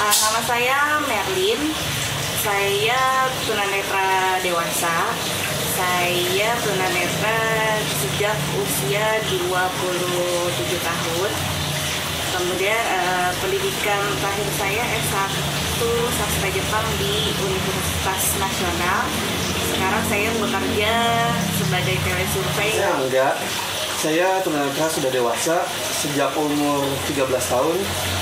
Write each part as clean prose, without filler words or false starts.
Nama saya Merlin. Saya tunanetra dewasa. Saya tunanetra sejak usia 27 tahun. Kemudian pendidikan terakhir saya S1 sastra Jepang di Universitas Nasional. Sekarang saya bekerja sebagai telesurvey. Saya enggak. Saya tunanetra sudah dewasa sejak umur 13 tahun.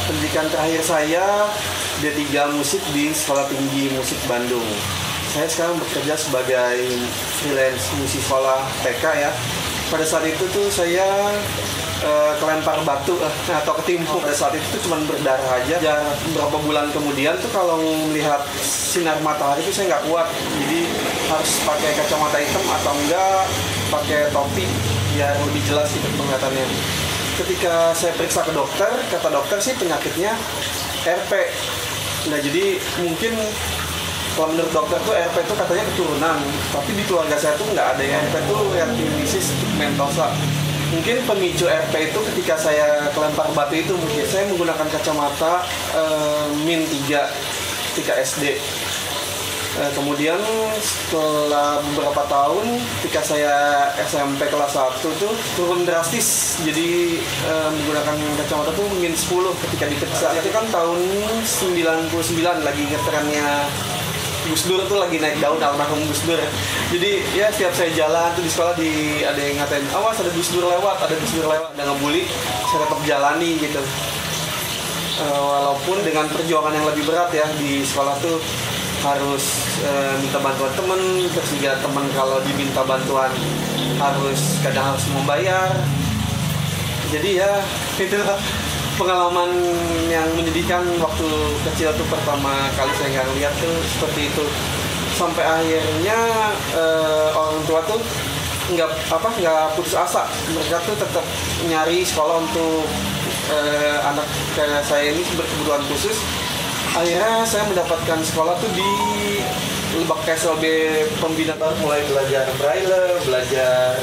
Pendidikan terakhir saya D3 musik di Sekolah Tinggi Musik Bandung. Saya sekarang bekerja sebagai freelance musiswa TK ya. Pada saat itu tuh saya kelempar batu atau ketimpu. Pada saat itu tuh cuma berdarah aja. Ya, beberapa bulan kemudian tuh kalau melihat sinar matahari itu saya nggak kuat. Jadi harus pakai kacamata hitam atau enggak pakai topi biar lebih jelas gitu penglihatannya. Ketika saya periksa ke dokter, kata dokter sih penyakitnya RP. Nah jadi mungkin kalau menurut dokter tuh RP itu katanya keturunan, tapi di keluarga saya tuh nggak ada yang RP tuh retinitis pigmentosa. Mungkin pemicu RP itu ketika saya kelempar batu itu mungkin saya menggunakan kacamata min 3 ketika SD. Kemudian setelah beberapa tahun ketika saya SMP kelas 1 tuh turun drastis, jadi menggunakan kacamata tuh min 10 ketika diperiksa. Itu kan tahun 99 lagi ngetrennya Gus Dur tuh lagi naik daun, almarhum Gus Dur. Jadi ya setiap saya jalan tuh di sekolah ada yang ngatain, awas ada Gus Dur lewat, ada ngebully, saya tetap jalani gitu. Walaupun dengan perjuangan yang lebih berat ya di sekolah tuh harus minta bantuan temen, terus juga temen kalau diminta bantuan kadang harus membayar. Jadi ya itulah pengalaman yang menyedihkan waktu kecil tuh pertama kali saya nggak lihat tuh seperti itu. Sampai akhirnya orang tua tuh nggak putus asa, mereka tuh tetap nyari sekolah untuk anak kayak saya ini berkebutuhan khusus. Akhirnya saya mendapatkan sekolah tuh di Lebak KSLB Pembina, mulai belajar braille, belajar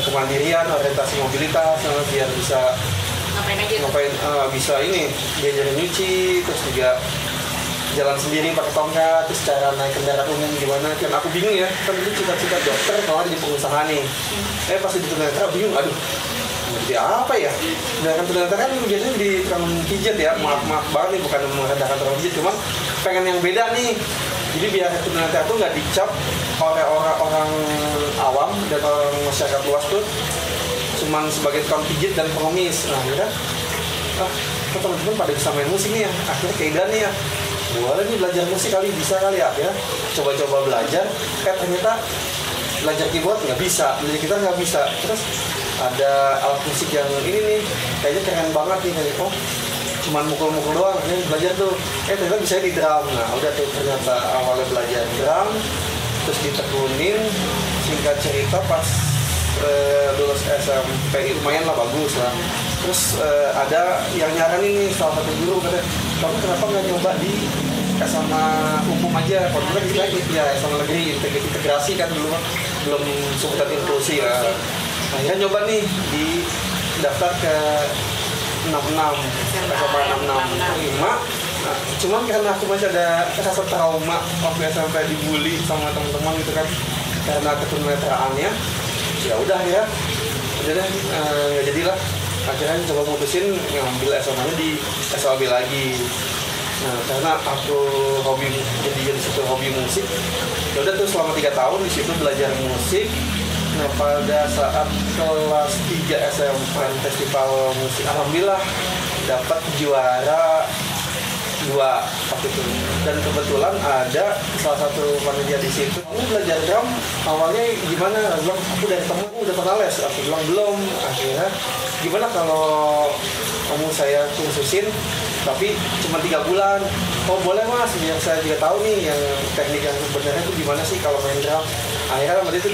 kemandirian, orientasi mobilitas, biar bisa bisa ini diajarin nyuci, terus juga jalan sendiri pakai tongkat, terus cara naik kendaraan umum gimana. Kan aku bingung ya, kan dulu cita-cita dokter kalau jadi pengusaha nih. Pas di tunanetra bingung, aduh jadi apa ya? Sedangkan tunanetra kan biasanya di tukang pijat ya, maaf banget nih bukan merendahkan tukang pijat, cuma pengen yang beda nih. Jadi biar tunanetra tuh nggak dicap oleh orang awam dan orang masyarakat luas tuh cuman sebagai tukang pijit dan pengemis. Nah akhirnya teman-teman pada bisa main musik nih ya, akhirnya keidan nih ya, boleh nih belajar musik kali, bisa kali ya. Coba-coba belajar, ternyata belajar keyboard nggak bisa, belajar gitar nggak bisa. Terus ada alat musik yang ini nih kayaknya keren banget nih, kayak cuman mukul-mukul doang, ini belajar tuh ternyata bisa di drum. Nah udah tuh ternyata awalnya belajar drum, terus ditekunin. Singkat cerita pas lulus SMP lumayan lah, bagus lah. Terus ada yang nyaranin nih, salah satu guru katanya, kamu kenapa nggak nyoba di SMA umum aja? Kalau dulu kan ya SMA negeri integrasi kan dulu belum sebutan inklusi ya. Akhirnya nyoba nih di daftar ke 66 SMA 65. Nah, cuman karena aku masih ada rasa trauma waktu SMP dibully sama teman-teman gitu kan, karena ketunanetraannya. Ya udah ya, nggak jadilah. Akhirnya coba mutusin ngambil SMA-nya di SLB lagi. Nah, karena aku jadi satu hobi musik. Ya udah tuh selama 3 tahun di situ belajar musik. Nah, pada saat kelas 3 SMP festival musik, alhamdulillah dapat juara 2 waktu itu. Dan kebetulan ada salah satu panitia di situ. Kamu belajar drum awalnya gimana? Aku bilang, aku dari temen udah pernah les. Aku bilang belum. Akhirnya gimana kalau kamu saya kursusin tapi cuma 3 bulan? Oh boleh mas, yang saya juga tahu nih yang teknik yang sebenarnya itu gimana sih kalau main drum. Akhirnya waktu itu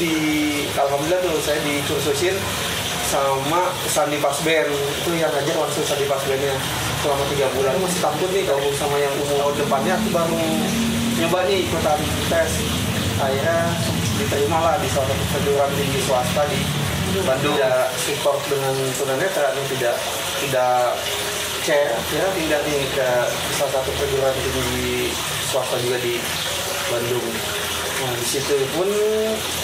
alhamdulillah tuh saya dikursusin sama Sandi Pasband, itu yang ngajar langsung Sandi Pasbandnya selama 3 bulan. Masih takut nih kalau sama yang umur depannya, aku baru nyoba nih ikutan tes. Akhirnya diterima lah di salah satu perguruan tinggi swasta di Bandung. Tidak support dengan tunanetra, tidak Kira pindah nih ke salah satu perguruan tinggi swasta juga di Bandung. Nah di situ pun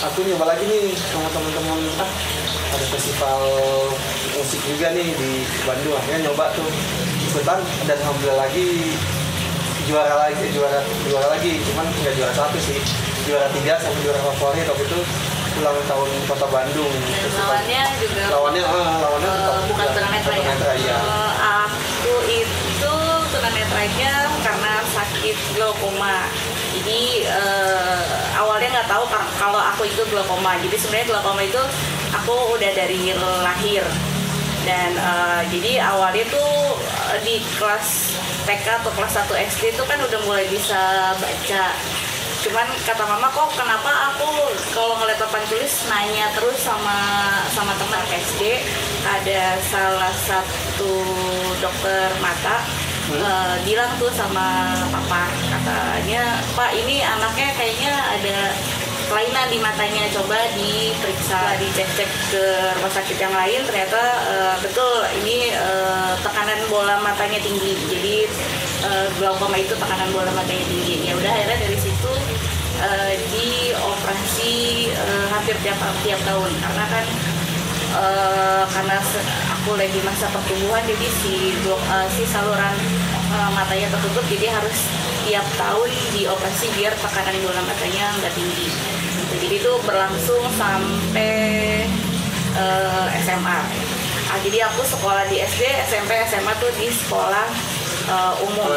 aku nyoba lagi nih sama teman-teman, ada festival musik juga nih di Bandung, akhirnya nyoba tuh ikutan dan alhamdulillah lagi juara lagi, cuman nggak juara 1 sih, juara 3 sampai juara favorit waktu itu ulang tahun Kota Bandung. Dan lawannya juga bukan tunanetra ya. Aku itu tunanetranya karena sakit glaukoma. Jadi awalnya nggak tahu kalau aku itu glaukoma. Jadi sebenarnya glaukoma itu aku udah dari lahir. Dan jadi awalnya tuh di kelas TK atau kelas 1 SD itu kan udah mulai bisa baca. Cuman kata mama, kok kenapa aku kalau ngeliat papan tulis nanya terus sama teman SD. Ada salah satu dokter mata bilang tuh sama papa, katanya, Pak ini anaknya kayaknya ada kelainan di matanya, coba diperiksa, dicek-cek ke rumah sakit yang lain. Ternyata betul ini tekanan bola matanya tinggi. Jadi glaukoma itu tekanan bola matanya tinggi. Ya udah akhirnya dari situ dioperasi hampir tiap tahun, karena kan karena aku lagi masa pertumbuhan, jadi si saluran matanya tertutup, jadi harus tiap tahun dioperasi biar tekanan bola matanya nggak tinggi. Jadi itu berlangsung sampai SMA. Jadi aku sekolah di SD, SMP, SMA tuh di sekolah umum,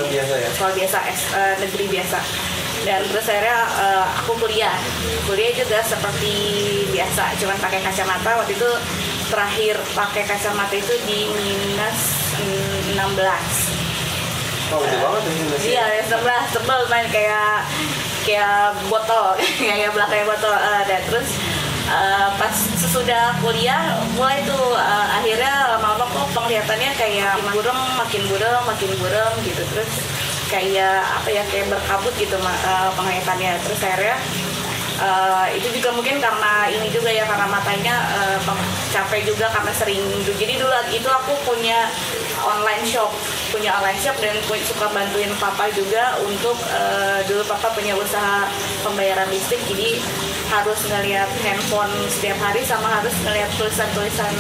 sekolah biasa, negeri biasa. Dan terus akhirnya aku kuliah juga seperti biasa, cuman pakai kacamata. Waktu itu terakhir pakai kacamata itu di -16. Oh, udah banget ya. Iya, 11 tebal, main kayak botol, kayak belakangnya botol. Dan terus pas sesudah kuliah mulai tuh akhirnya lama-lama kok penglihatannya kayak makin burem gitu. Terus kayak kayak berkabut gitu penglihatannya. Terus akhirnya itu juga mungkin karena ini juga ya, karena matanya capek juga karena sering. Jadi dulu itu aku punya online shop dan suka bantuin papa juga untuk dulu papa punya usaha pembayaran listrik, jadi harus ngelihat handphone setiap hari sama harus ngelihat tulisan-tulisan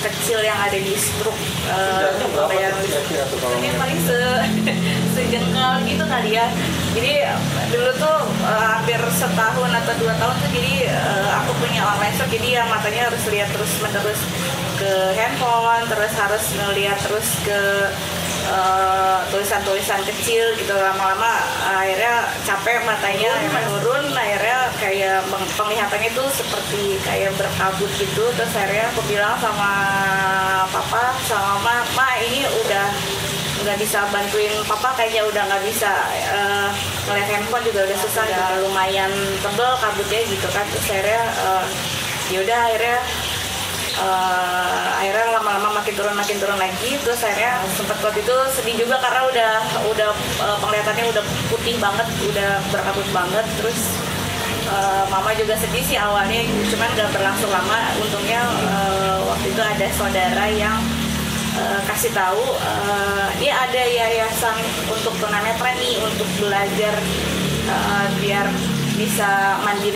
kecil yang ada di struk pembayaran listrik. Ini paling sejengkal gitu kali ya. Jadi dulu tuh hampir setahun atau 2 tahun tuh, jadi aku punya online shop, jadi ya matanya harus lihat terus menerus ke handphone, terus harus ngelihat terus ke tulisan-tulisan kecil gitu. Lama-lama akhirnya capek, matanya menurun, akhirnya kayak penglihatannya itu seperti kayak berkabut gitu. Terus akhirnya aku bilang sama papa sama mama, ini udah nggak bisa bantuin papa, kayaknya udah nggak bisa ngeliat handphone juga udah susah, udah lumayan tebel kabutnya gitu kan. Terus akhirnya yaudah akhirnya lama-lama makin turun lagi. Terus akhirnya sempet waktu itu sedih juga karena udah penglihatannya udah putih banget, udah berkabut banget. Terus mama juga sedih sih awalnya, cuman gak berlangsung lama. Untungnya waktu itu ada saudara yang kasih tahu, ini ada yayasan untuk tunanetra nih, untuk belajar biar bisa mandiri.